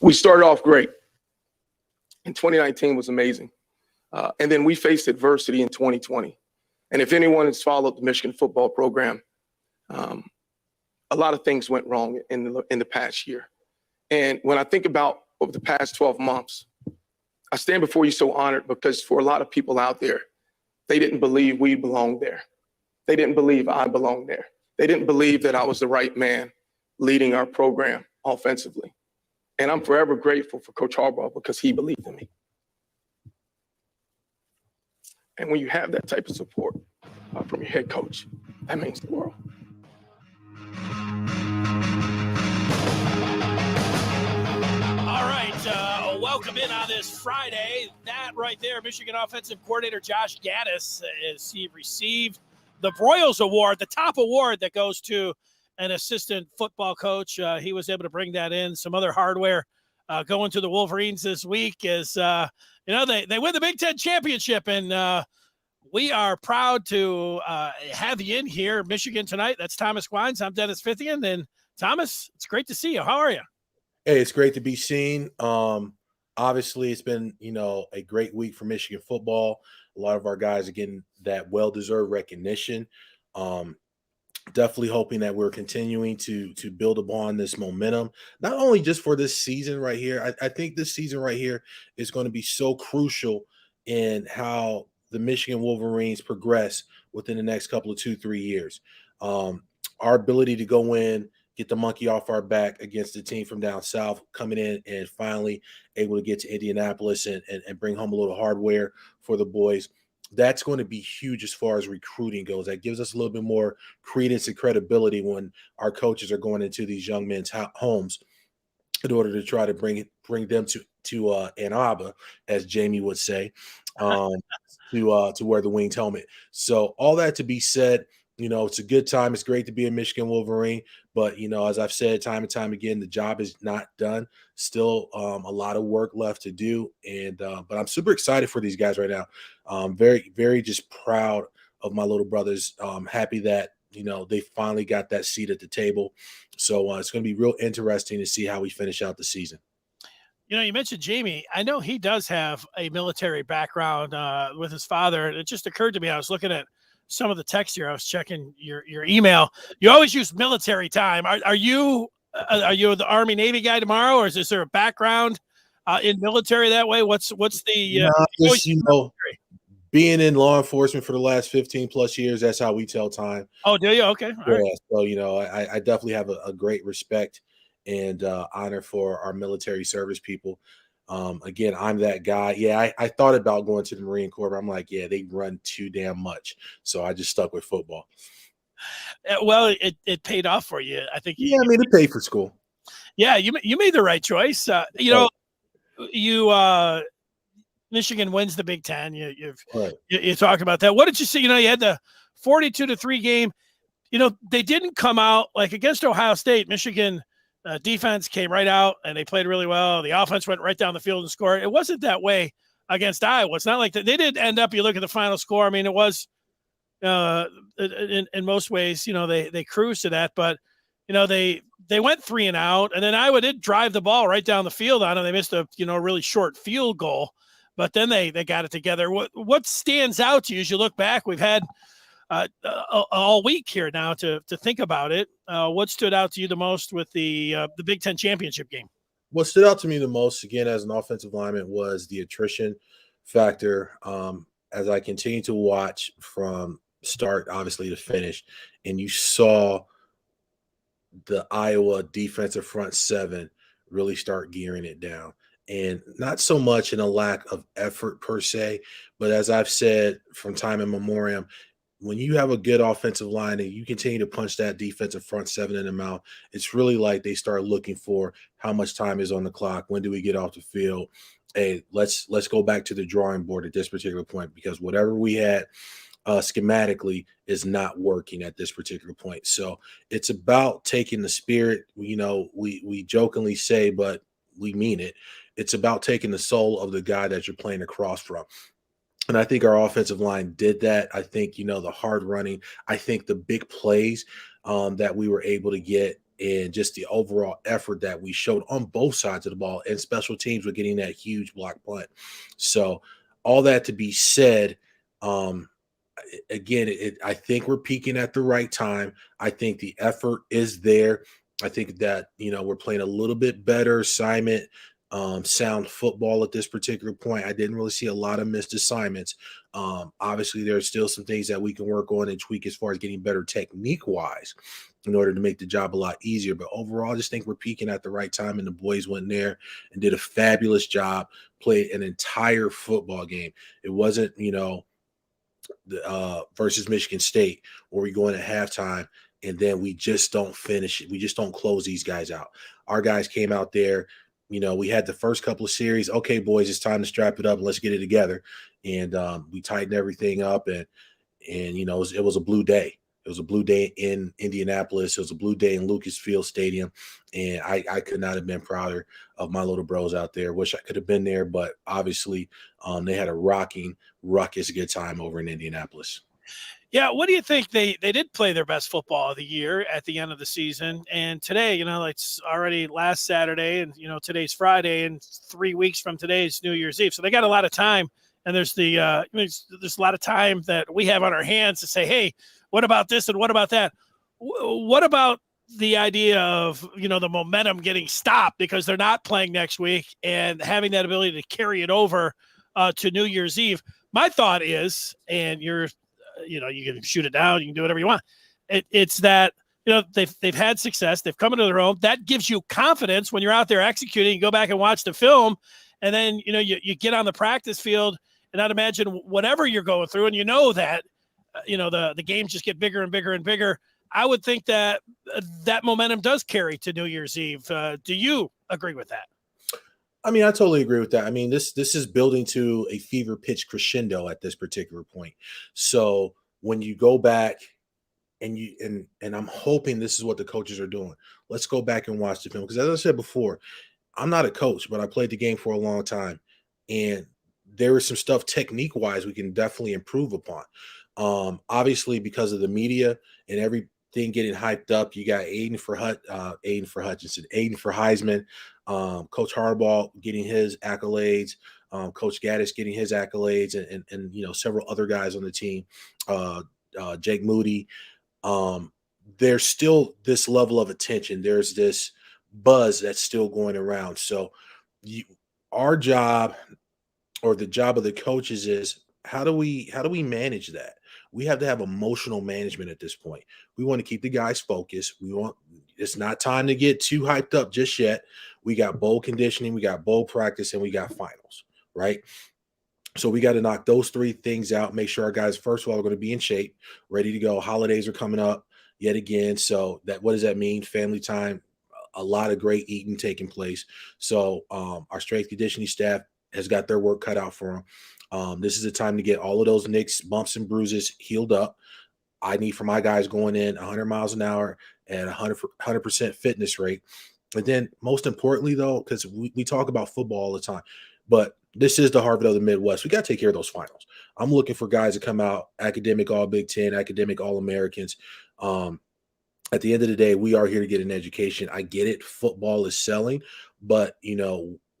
We started off great. And 2019 was amazing. And then we faced adversity in 2020. And if anyone has followed the Michigan football program, a lot of things went wrong in the past year. And when I think about over the past 12 months, I stand before you so honored because for a lot of people out there, they didn't believe we belonged there. They didn't believe I belonged there. They didn't believe that I was the right man leading our program offensively. And I'm forever grateful for Coach Harbaugh because he believed in me. And when you have that type of support from your head coach, that means the world. All right, welcome in on this Friday. That right there, Michigan offensive coordinator Josh Guynes, as he received the Broyles Award, the top award that goes to an assistant football coach. He was able to bring that in. Some other hardware going to the Wolverines this week as, they win the Big Ten championship. And we are proud to have you in here, Michigan Tonight. That's Thomas Guynes. I'm Dennis Fithian. And Thomas, it's great to see you. How are you? Hey, it's great to be seen. Obviously, it's been, a great week for Michigan football. A lot of our guys are getting that well-deserved recognition. Definitely hoping that we're continuing to build upon this momentum, not only just for this season right here. I think this season right here is going to be so crucial in how the Michigan Wolverines progress within the next couple of 2-3 years. Our ability to go in, get the monkey off our back against the team from down south, coming in and finally able to get to Indianapolis and bring home a little hardware for the boys. That's going to be huge as far as recruiting goes. That gives us a little bit more credence and credibility when our coaches are going into these young men's homes in order to try to bring them to Ann Arbor, as Jamie would say, to wear the winged helmet. So all that to be said, it's a good time. It's great to be a Michigan Wolverine, but as I've said time and time again, the job is not done. Still a lot of work left to do, but I'm super excited for these guys right now. Very, very just proud of my little brothers. Happy that they finally got that seat at the table. So it's going to be real interesting to see how we finish out the season. You mentioned Jamie. I know he does have a military background with his father. It just occurred to me. I was looking at some of the text here. I was checking your email. You always use military time. Are you the Army Navy guy tomorrow, or is there a background in military that way? What's the being in law enforcement for the last 15 plus years, that's how we tell time. Oh, do you? Okay. All right. So I definitely have a great respect and honor for our military service people. Again, I'm that guy. Yeah, I thought about going to the Marine Corps, but I'm like, yeah, they run too damn much. So I just stuck with football. Well, it paid off for you. I think. Yeah, it paid for school. Yeah, you made the right choice. Michigan wins the Big Ten. You talked about that. What did you see? You had the 42-3 game. They didn't come out like against Ohio State. Michigan defense came right out and they played really well. The offense went right down the field and scored. It wasn't that way against Iowa. It's not like that. They did end up. You look at the final score. I mean, it was in most ways. They cruised to that, but they went 3 and out, and then Iowa did drive the ball right down the field on them. They missed a really short field goal. But then they got it together. What stands out to you as you look back? We've had all week here now to think about it. What stood out to you the most with the Big Ten championship game? What stood out to me the most, again, as an offensive lineman, was the attrition factor. As I continue to watch from start, obviously, to finish, and you saw the Iowa defensive front seven really start gearing it down. And not so much in a lack of effort per se, but as I've said from time immemorial, when you have a good offensive line and you continue to punch that defensive front seven in the mouth, it's really like they start looking for how much time is on the clock. When do we get off the field? Hey, let's go back to the drawing board at this particular point, because whatever we had schematically is not working at this particular point. So it's about taking the spirit, we jokingly say, but we mean it. It's about taking the soul of the guy that you're playing across from. And I think our offensive line did that. I think, the hard running, I think the big plays that we were able to get and just the overall effort that we showed on both sides of the ball, and special teams with getting that huge block punt. So all that to be said, again, I think we're peaking at the right time. I think the effort is there. I think that, we're playing a little bit better assignment, sound football at this particular point. I didn't really see a lot of missed assignments. Obviously, there's still some things that we can work on and tweak as far as getting better technique-wise in order to make the job a lot easier. But overall, I just think we're peaking at the right time, and the boys went there and did a fabulous job, played an entire football game. It wasn't, versus Michigan State, where we go in at halftime and then we just don't finish it. We just don't close these guys out. Our guys came out there. We had the first couple of series. Okay, boys, it's time to strap it up and let's get it together. And we tightened everything up, and it was a blue day. It was a blue day in Indianapolis. It was a blue day in Lucas Field Stadium, and I could not have been prouder of my little bros out there. Wish I could have been there, but obviously they had a rocking, ruckus good time over in Indianapolis. Yeah, what do you think? They did play their best football of the year at the end of the season, and today, it's already last Saturday, and today's Friday, and 3 weeks from today is New Year's Eve, so they got a lot of time. And there's there's a lot of time that we have on our hands to say, hey, what about this and what about that? What about the idea of, the momentum getting stopped because they're not playing next week and having that ability to carry it over to New Year's Eve? My thought is, and you can shoot it down, you can do whatever you want. It's that, they've had success. They've come into their own. That gives you confidence when you're out there executing. You go back and watch the film, and then, you get on the practice field, and I'd imagine whatever you're going through, and that, the games just get bigger and bigger and bigger. I would think that that momentum does carry to New Year's Eve. Do you agree with that? I mean, I totally agree with that. I mean, this is building to a fever pitch crescendo at this particular point. So when you go back and I'm hoping this is what the coaches are doing. Let's go back and watch the film, because as I said before, I'm not a coach, but I played the game for a long time, and there is some stuff technique-wise we can definitely improve upon. Obviously, because of the media and everything getting hyped up, you got Aiden for Heisman, Coach Harbaugh getting his accolades, Coach Gaddis getting his accolades, and several other guys on the team, Jake Moody. There's still this level of attention. There's this buzz that's still going around. So our job, or the job of the coaches, is how do we manage that? We have to have emotional management at this point. We want to keep the guys focused. It's not time to get too hyped up just yet. We got bowl conditioning, we got bowl practice, and we got finals, right? So we got to knock those three things out, make sure our guys, first of all, are going to be in shape, ready to go. Holidays are coming up yet again. So what does that mean? Family time, a lot of great eating taking place. So our strength conditioning staff has got their work cut out for them. This is the time to get all of those nicks, bumps, and bruises healed up. I need for my guys going in 100 miles an hour at 100% fitness rate. And then most importantly, though, because we talk about football all the time, but this is the Harvard of the Midwest. We got to take care of those finals. I'm looking for guys to come out academic All Big Ten, academic All Americans. At the end of the day, we are here to get an education. I get it. Football is selling, but,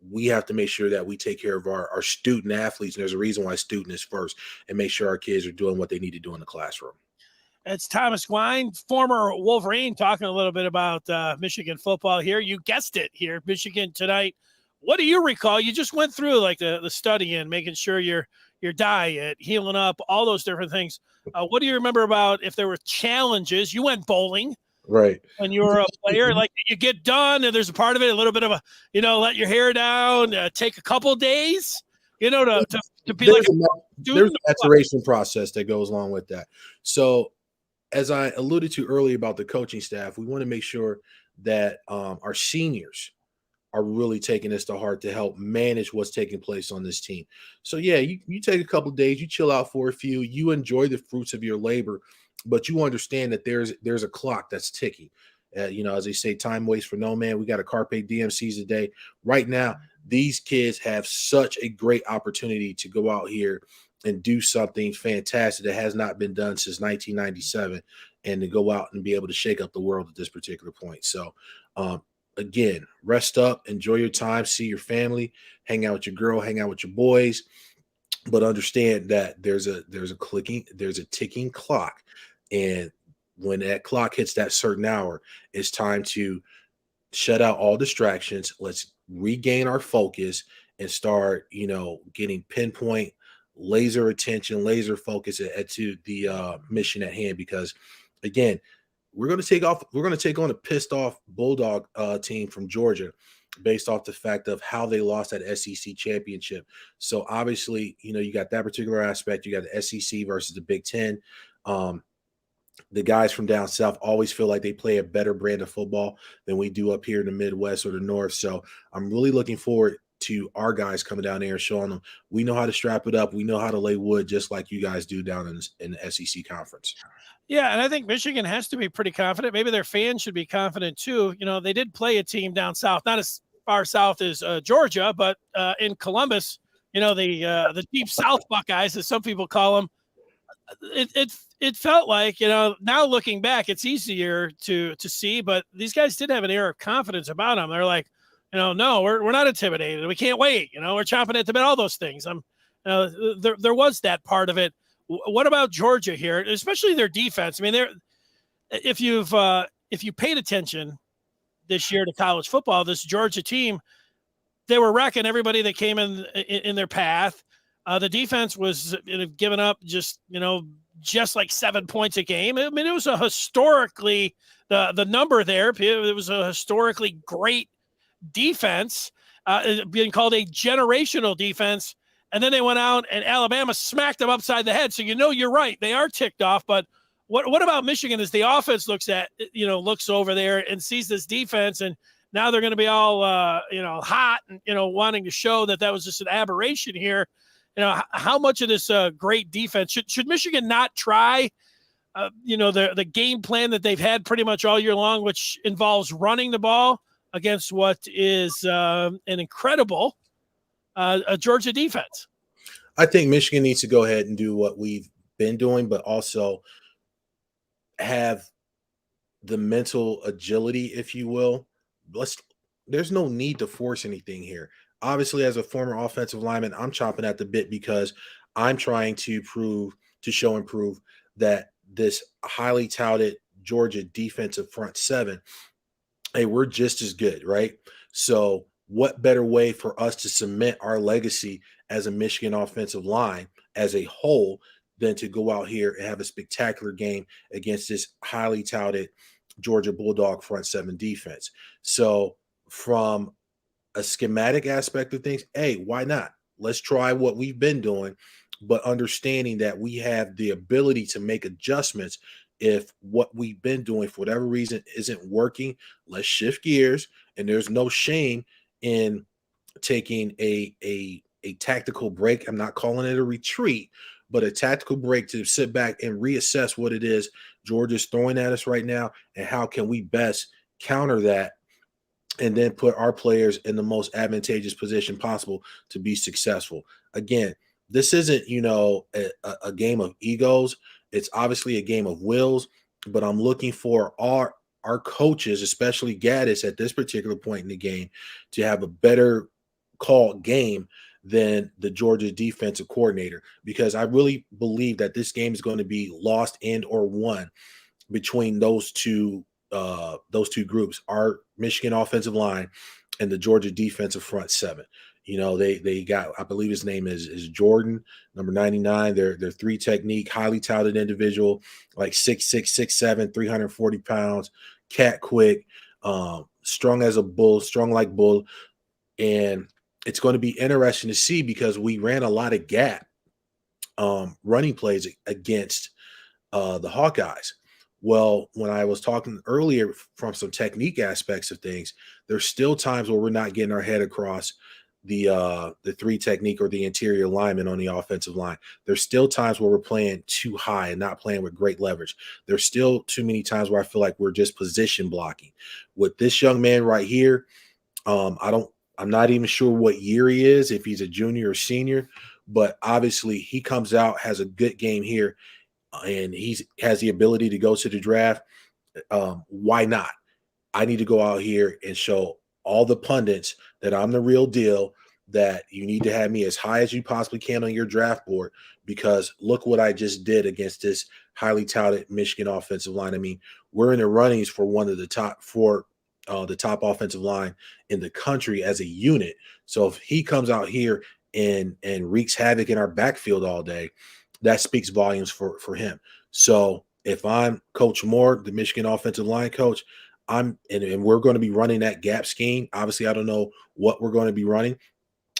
we have to make sure that we take care of our student athletes. And there's a reason why student is first, and make sure our kids are doing what they need to do in the classroom. It's Thomas Guynes, former Wolverine, talking a little bit about Michigan football here. You guessed it here, Michigan tonight. What do you recall? You just went through like the study and making sure your diet, healing up, all those different things. What do you remember about if there were challenges? You went bowling. Right. When you were a player, like you get done and there's a part of it, a little bit of a, let your hair down, take a couple days, to be like there's a maturation process that goes along with that. So as I alluded to earlier about the coaching staff, we want to make sure that our seniors are really taking this to heart to help manage what's taking place on this team. So yeah, you take a couple of days, you chill out for a few, you enjoy the fruits of your labor, but you understand that there's a clock that's ticking. As they say, time waits for no man. We got a carpe diem season today. Right now, these kids have such a great opportunity to go out here and do something fantastic that has not been done since 1997. and to go out and be able to shake up the world at this particular point. So, again, rest up, enjoy your time, see your family, hang out with your girl, hang out with your boys, but understand that there's a ticking clock, and when that clock hits that certain hour, it's time to shut out all distractions. Let's regain our focus and start, getting pinpoint, laser attention, laser focus to the mission at hand. Because again, we're going to take on a pissed off Bulldog team from Georgia, based off the fact of how they lost that SEC championship. So obviously, you got that particular aspect. You got the SEC versus the Big Ten. The guys from down south always feel like they play a better brand of football than we do up here in the Midwest or the North. So I'm really looking forward to our guys coming down there and showing them we know how to strap it up. We know how to lay wood, just like you guys do down in the SEC conference. Yeah, and I think Michigan has to be pretty confident. Maybe their fans should be confident too. They did play a team down south, not as far south as Georgia, but in Columbus. The Deep South Buckeyes, as some people call them. It felt like, now looking back, it's easier to see, but these guys did have an air of confidence about them. They're like, no, we're not intimidated. We can't wait. We're chomping at the bit. All those things. There was that part of it. What about Georgia here, especially their defense? I mean, if you paid attention this year to college football, this Georgia team, they were wrecking everybody that came in their path. The defense was giving up just like 7 points a game. I mean, it was a historically the number there. It was a historically great defense, being called a generational defense. And then they went out and Alabama smacked them upside the head. So you're right. They are ticked off. But what about Michigan as the offense looks over there and sees this defense, and now they're going to be all hot and wanting to show that was just an aberration here. How much of this great defense should Michigan not try? The game plan that they've had pretty much all year long, which involves running the ball against what is an incredible a Georgia defense. I think Michigan needs to go ahead and do what we've been doing, but also have the mental agility, if you will. There's no need to force anything here. Obviously, as a former offensive lineman, I'm chomping at the bit because I'm trying to show and prove that this highly touted Georgia defensive front seven, hey, we're just as good, right? So what better way for us to cement our legacy as a Michigan offensive line as a whole than to go out here and have a spectacular game against this highly touted Georgia Bulldog front seven defense. So from a schematic aspect of things, hey, why not? Let's try what we've been doing, but understanding that we have the ability to make adjustments if what we've been doing for whatever reason isn't working. Let's shift gears, and there's no shame in taking a tactical break. I'm not calling it a retreat, but a tactical break to sit back and reassess what it is Georgia's throwing at us right now, and how can we best counter that, and then put our players in the most advantageous position possible to be successful. Again, this isn't, a game of egos. It's obviously a game of wills, but I'm looking for our coaches, especially Gaddis at this particular point in the game, to have a better called game than the Georgia defensive coordinator, because I really believe that this game is going to be lost and or won between those two groups, our Michigan offensive line and the Georgia defensive front seven. They got, I believe his name is Jordan, number 99. They're three technique, highly touted individual, like 6'6", 6'7", 340 pounds, cat quick, strong as a bull, strong like bull. And it's going to be interesting to see, because we ran a lot of gap running plays against the Hawkeyes. Well, when I was talking earlier from some technique aspects of things, there's still times where we're not getting our head across the three technique or the interior lineman on the offensive line. There's still times where we're playing too high and not playing with great leverage. There's still too many times where I feel like we're just position blocking. With this young man right here, I'm not even sure what year he is, if he's a junior or senior, but obviously he comes out, has a good game here. and has the ability to go to the draft, why not? I need to go out here and show all the pundits that I'm the real deal, that you need to have me as high as you possibly can on your draft board, because look what I just did against this highly touted Michigan offensive line. I mean, we're in the runnings for one of the top four, the top offensive line in the country as a unit. So if he comes out here and wreaks havoc in our backfield all day, that speaks volumes for him. So if I'm Coach Moore, the Michigan offensive line coach, and we're going to be running that gap scheme. Obviously, I don't know what we're going to be running,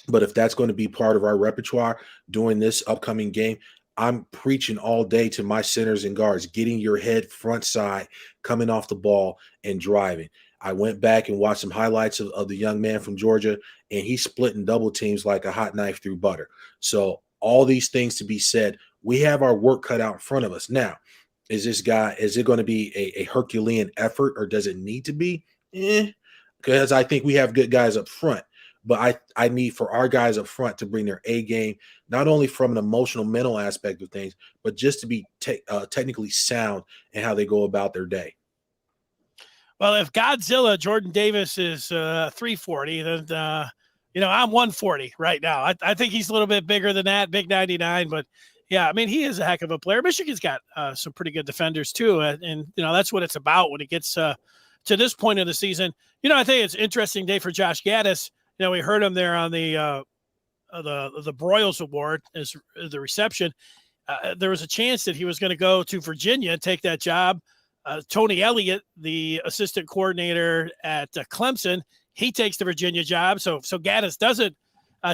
but if that's going to be part of our repertoire during this upcoming game, I'm preaching all day to my centers and guards, getting your head front side, coming off the ball and driving. I went back and watched some highlights of the young man from Georgia, and he's splitting double teams like a hot knife through butter. So all these things to be said, we have our work cut out in front of us. Now, is it going to be a Herculean effort, or does it need to be? Because I think we have good guys up front. But I need for our guys up front to bring their A game, not only from an emotional, mental aspect of things, but just to be technically sound in how they go about their day. Well, if Godzilla Jordan Davis is 340, then I'm 140 right now. I think he's a little bit bigger than that, big 99. But yeah, I mean, he is a heck of a player. Michigan's got some pretty good defenders too, and that's what it's about when it gets to this point of the season. I think it's an interesting day for Josh Gaddis. We heard him there on the Broyles Award as the reception. There was a chance that he was going to go to Virginia and take that job. Tony Elliott, the assistant coordinator at Clemson, he takes the Virginia job. So Gaddis doesn't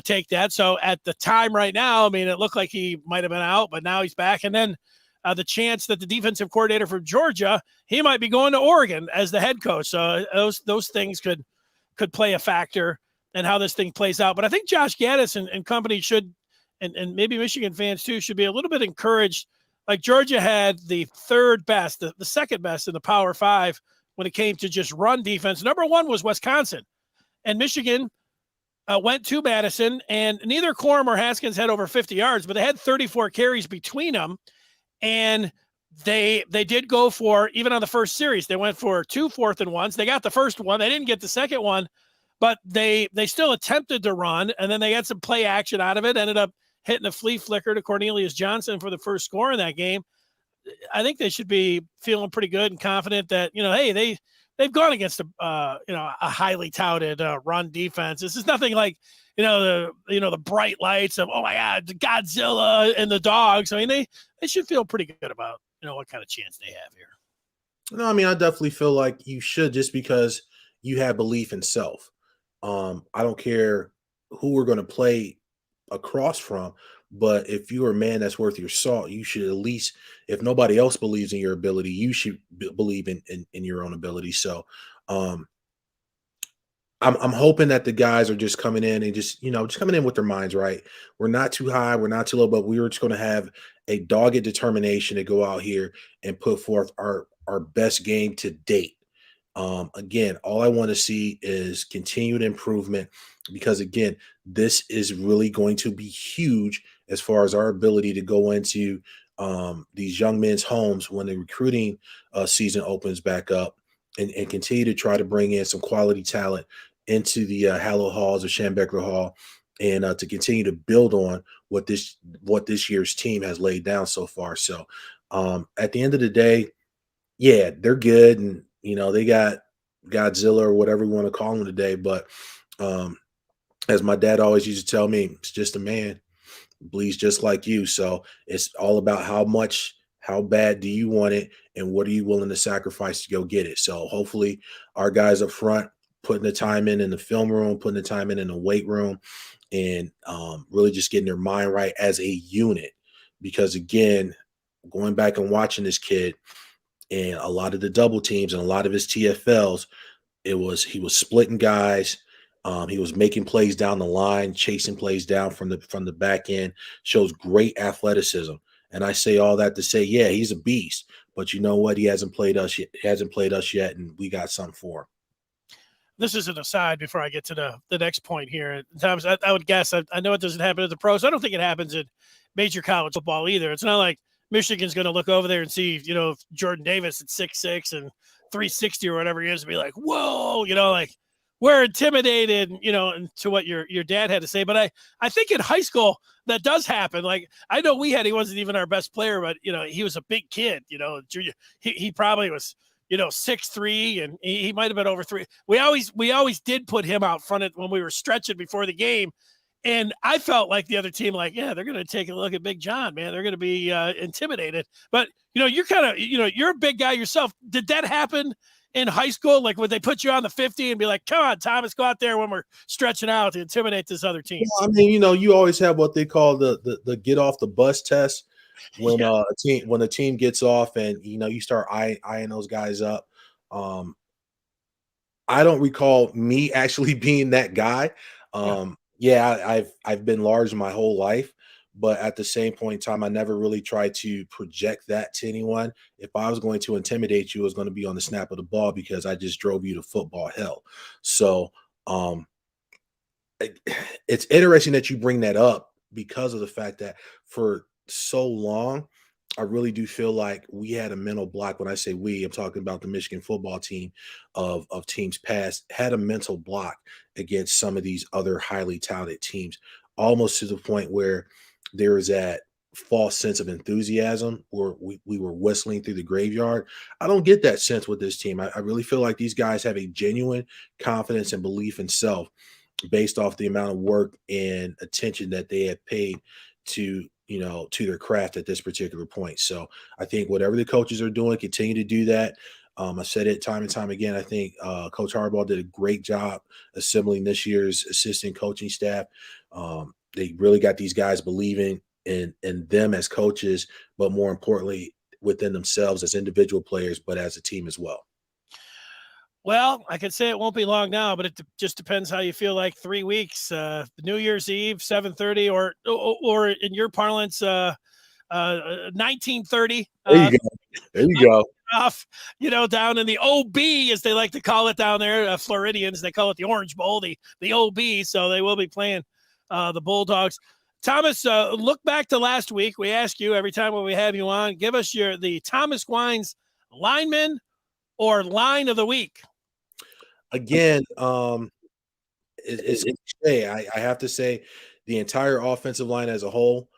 take that. So at the time right now, I mean, it looked like he might have been out, but now he's back. And then the chance that the defensive coordinator from Georgia, he might be going to Oregon as the head coach. So those things could play a factor and how this thing plays out. But I think Josh Gaddis and company should, and maybe Michigan fans too, should be a little bit encouraged. Like Georgia had the third best, the second best in the Power Five when it came to just run defense. Number one was Wisconsin. And Michigan went to Madison, and neither Corum or Haskins had over 50 yards, but they had 34 carries between them. And they did go for, even on the first series, they went for 2 4th and 1s. They got the first one. They didn't get the second one. But they still attempted to run, and then they got some play action out of it, ended up hitting a flea flicker to Cornelius Johnson for the first score in that game. I think they should be feeling pretty good and confident that, hey, they've gone against a highly touted run defense. This is nothing like, the bright lights of, oh my God, Godzilla and the dogs. I mean, they should feel pretty good about, what kind of chance they have here. No, I mean, I definitely feel like you should, just because you have belief in self. I don't care who we're going to play across from, but if you're a man that's worth your salt, you should at least, if nobody else believes in your ability, you should believe in your own ability. So I'm hoping that the guys are just coming in and just coming in with their minds right. We're not too high, we're not too low, but we were just going to have a dogged determination to go out here and put forth our best game to date. Again, all I want to see is continued improvement, because again, this is really going to be huge as far as our ability to go into these young men's homes when the recruiting season opens back up, and continue to try to bring in some quality talent into the Hallow Halls of Schembechler Hall, and to continue to build on what this year's team has laid down so far. So at the end of the day, yeah, they're good, and they got Godzilla or whatever you want to call him today. But as my dad always used to tell me, it's just a man, bleeds just like you. So it's all about how bad do you want it, and what are you willing to sacrifice to go get it. So hopefully our guys up front putting the time in the film room, putting the time in the weight room, and really just getting their mind right as a unit. Because again, going back and watching this kid, and a lot of the double teams and a lot of his TFLs, he was splitting guys. He was making plays down the line, chasing plays down from the back end. Shows great athleticism. And I say all that to say, yeah, he's a beast. But you know what? He hasn't played us yet, and we got something for him. This is an aside before I get to the next point here. I would guess, I know it doesn't happen at the pros. I don't think it happens in major college football either. It's not like Michigan's going to look over there and see, Jordan Davis at 6'6" and 360 or whatever he is, and be like, whoa, like we're intimidated, and to what your dad had to say. But I think in high school that does happen. Like, I know he wasn't even our best player, but he was a big kid, junior. He probably was, 6'3", and he might have been over 3. We always did put him out front when we were stretching before the game. And I felt like the other team, like, yeah, they're going to take a look at Big John, man. They're going to be intimidated. But, you're kind of, you're a big guy yourself. Did that happen in high school? Like, would they put you on the 50 and be like, come on, Thomas, go out there when we're stretching out to intimidate this other team? Well, I mean, you always have what they call the get off the bus test when a team gets off and, you start eyeing those guys up. I don't recall me actually being that guy. I've been large my whole life, but at the same point in time, I never really tried to project that to anyone. If I was going to intimidate you, it was going to be on the snap of the ball because I just drove you to football hell. So it's interesting that you bring that up because of the fact that for so long, I really do feel like we had a mental block. When I say we, I'm talking about the Michigan football team of teams past, had a mental block against some of these other highly talented teams, almost to the point where there is that false sense of enthusiasm where we were whistling through the graveyard. I don't get that sense with this team. I really feel like these guys have a genuine confidence and belief in self based off the amount of work and attention that they have paid to their craft at this particular point. So I think whatever the coaches are doing, continue to do that. I said it time and time again. I think Coach Harbaugh did a great job assembling this year's assistant coaching staff. They really got these guys believing in them as coaches, but more importantly, within themselves as individual players, but as a team as well. Well, I could say it won't be long now, but it just depends how you feel like 3 weeks. New Year's Eve, 7:30, or in your parlance, 19:30. There you go. Off, down in the OB, as they like to call it down there, Floridians, they call it the Orange Bowl, the OB. So they will be playing the Bulldogs. Thomas, look back to last week. We ask you every time when we have you on, give us the Thomas Guynes lineman or line of the week. Again, it's I have to say the entire offensive line as a whole,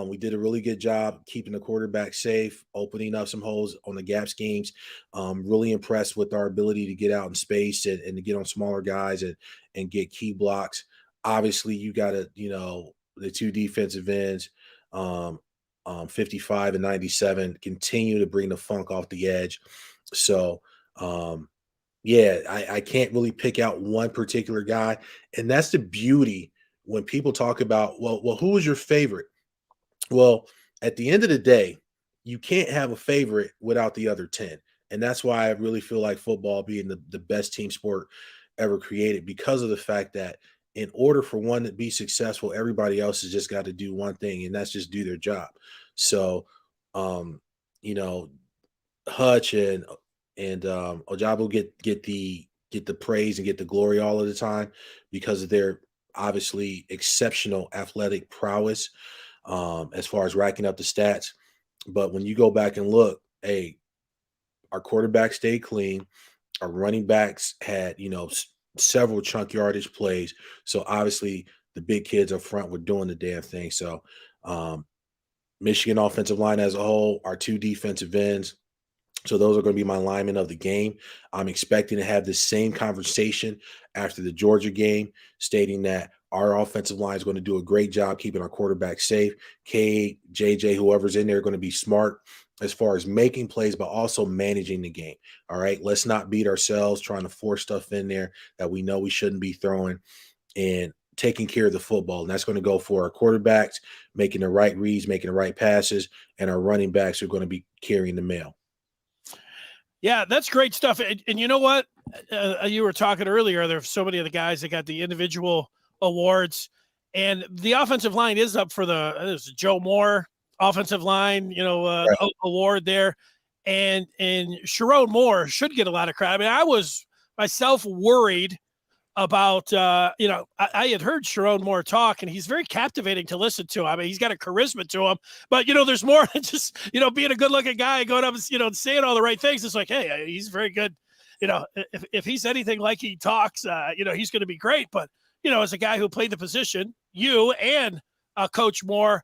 we did a really good job keeping the quarterback safe, opening up some holes on the gap schemes. Really impressed with our ability to get out in space and to get on smaller guys and get key blocks. Obviously, you got to, the two defensive ends, 55 and 97, continue to bring the funk off the edge. So, I can't really pick out one particular guy. And that's the beauty when people talk about, well, who was your favorite? Well, at the end of the day, you can't have a favorite without the other 10. And that's why I really feel like football being the best team sport ever created, because of the fact that in order for one to be successful, everybody else has just got to do one thing, and that's just do their job. So, Hutch and Ojabo get the praise and get the glory all of the time because of their obviously exceptional athletic prowess as far as racking up the stats. But when you go back and look, our quarterback stayed clean. Our running backs had, several chunk yardage plays. So obviously the big kids up front were doing the damn thing. So Michigan offensive line as a whole, our two defensive ends. So those are going to be my linemen of the game. I'm expecting to have the same conversation after the Georgia game, stating that our offensive line is going to do a great job keeping our quarterback safe. K, JJ, whoever's in there, are going to be smart as far as making plays, but also managing the game. All right, let's not beat ourselves trying to force stuff in there that we know we shouldn't be throwing, and taking care of the football. And that's going to go for our quarterbacks, making the right reads, making the right passes, and our running backs are going to be carrying the mail. Yeah, that's great stuff. And you know what? You were talking earlier, there's so many of the guys that got the individual awards, and the offensive line is up for there's Joe Moore offensive line, right, award there. And Sherrone Moore should get a lot of credit. I mean, I was myself worried about, I had heard Sharon Moore talk, and he's very captivating to listen to. I mean, he's got a charisma to him, but, there's more than just, being a good looking guy, going up and, saying all the right things. It's like, hey, he's very good. If he's anything like he talks, he's going to be great. But, as a guy who played the position, you and Coach Moore,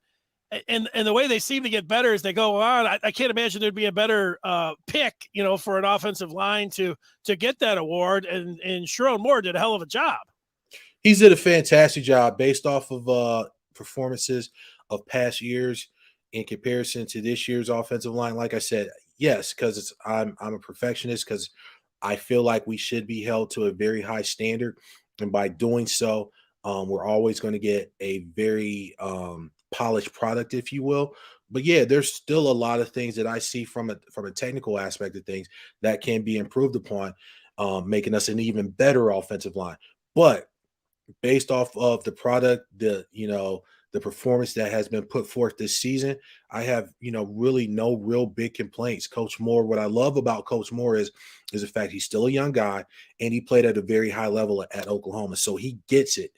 and the way they seem to get better as they go on, I can't imagine there'd be a better pick, for an offensive line to get that award. And Sharon Moore did a hell of a job. He's did a fantastic job based off of performances of past years in comparison to this year's offensive line. Like I said, yes, because I'm a perfectionist, because I feel like we should be held to a very high standard, and by doing so, we're always going to get a very polished product, if you will. But yeah, there's still a lot of things that I see from a technical aspect of things that can be improved upon, making us an even better offensive line. But based off of the product, the performance that has been put forth this season, I have, really no real big complaints. Coach Moore, what I love about Coach Moore is the fact he's still a young guy, and he played at a very high level at Oklahoma. So he gets it.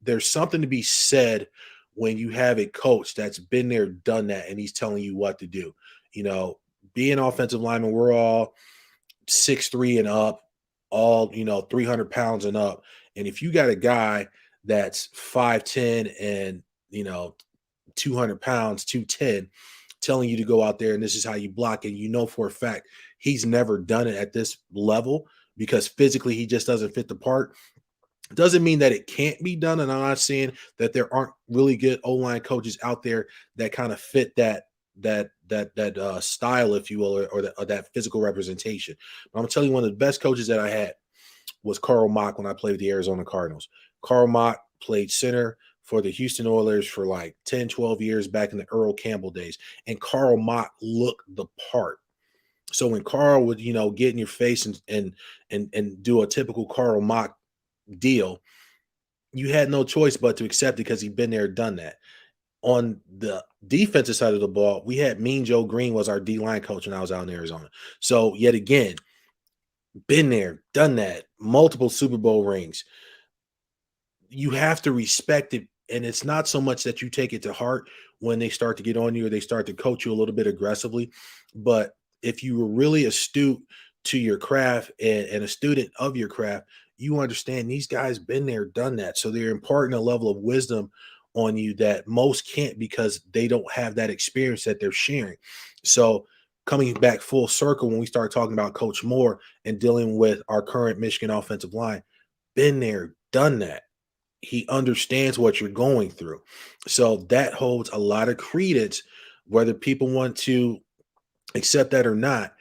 There's something to be said when you have a coach that's been there, done that, and he's telling you what to do. Being offensive lineman, we're all 6'3" and up, all 300 pounds and up. And if you got a guy that's 5'10" and 200 pounds, 210, telling you to go out there and this is how you block, and for a fact he's never done it at this level because physically he just doesn't fit the part, doesn't mean that it can't be done. And I'm not saying that there aren't really good O-line coaches out there that kind of fit that style, if you will, or that physical representation. But I'm telling you, one of the best coaches that I had was Carl Mock when I played with the Arizona Cardinals. Carl Mock played center for the Houston Oilers for like 10, 12 years back in the Earl Campbell days. And Carl Mock looked the part. So when Carl would, get in your face and do a typical Carl Mock deal, you had no choice but to accept it because he'd been there, done that. On the defensive side of the ball, we had Mean Joe Green was our D-line coach when I was out in Arizona. So yet again, been there, done that, multiple Super Bowl rings. You have to respect it. And it's not so much that you take it to heart when they start to get on you or they start to coach you a little bit aggressively. But if you were really astute to your craft and a student of your craft, you understand these guys been there, done that. So they're imparting a level of wisdom on you that most can't because they don't have that experience that they're sharing. So coming back full circle, when we start talking about Coach Moore and dealing with our current Michigan offensive line, been there, done that. He understands what you're going through. So that holds a lot of credence, whether people want to accept that or not.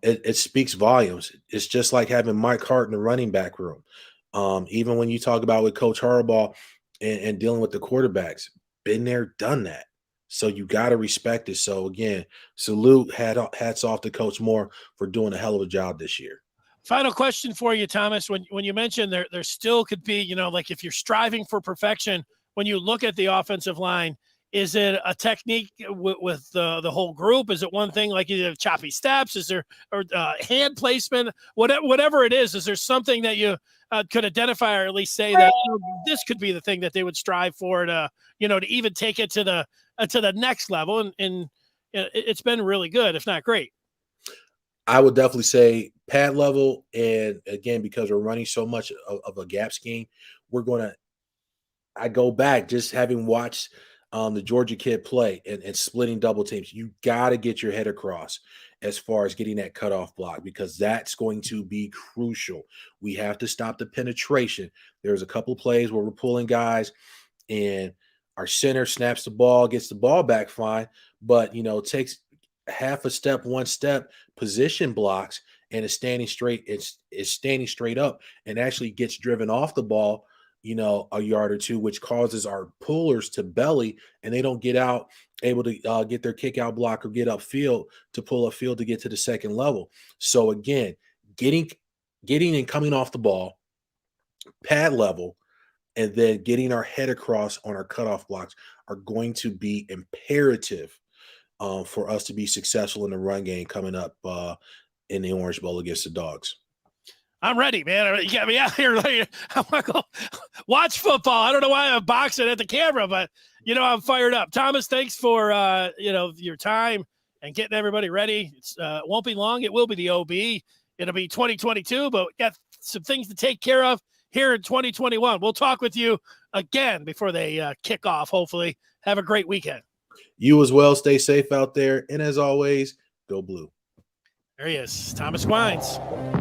It speaks volumes. It's just like having Mike Hart in the running back room. Even when you talk about with Coach Harbaugh and dealing with the quarterbacks, been there, done that. So you got to respect it. So again, salute, hats off to Coach Moore for doing a hell of a job this year. Final question for you, Thomas. When you mentioned there still could be, like if you're striving for perfection, when you look at the offensive line, is it a technique with the whole group? Is it one thing like you have choppy steps? Is there or hand placement? Whatever it is there something that you could identify or at least say that this could be the thing that they would strive for to even take it to the next level? And it's been really good, if not great. I would definitely say pad level. And again, because we're running so much of a gap scheme, I go back just having watched the Georgia kid play and splitting double teams. You got to get your head across as far as getting that cutoff block, because that's going to be crucial. We have to stop the penetration. There's a couple of plays where we're pulling guys and our center snaps the ball, gets the ball back fine, but, takes half a step, one step, position blocks, and is standing straight. Is standing straight up and actually gets driven off the ball, a yard or two, which causes our pullers to belly, and they don't get out able to get their kick out block or get upfield to pull a field to get to the second level. So again, getting and coming off the ball, pad level, and then getting our head across on our cutoff blocks are going to be imperative for us to be successful in the run game coming up in the Orange Bowl against the Dogs. I'm ready, man. You got me out here. Like, I want to go watch football. I don't know why I'm boxing at the camera, but, I'm fired up. Thomas, thanks for, your time and getting everybody ready. It won't be long. It will be the OB. It'll be 2022, but we got some things to take care of here in 2021. We'll talk with you again before they kick off, hopefully. Have a great weekend. You as well. Stay safe out there. And as always, go blue. There he is, Thomas Guynes.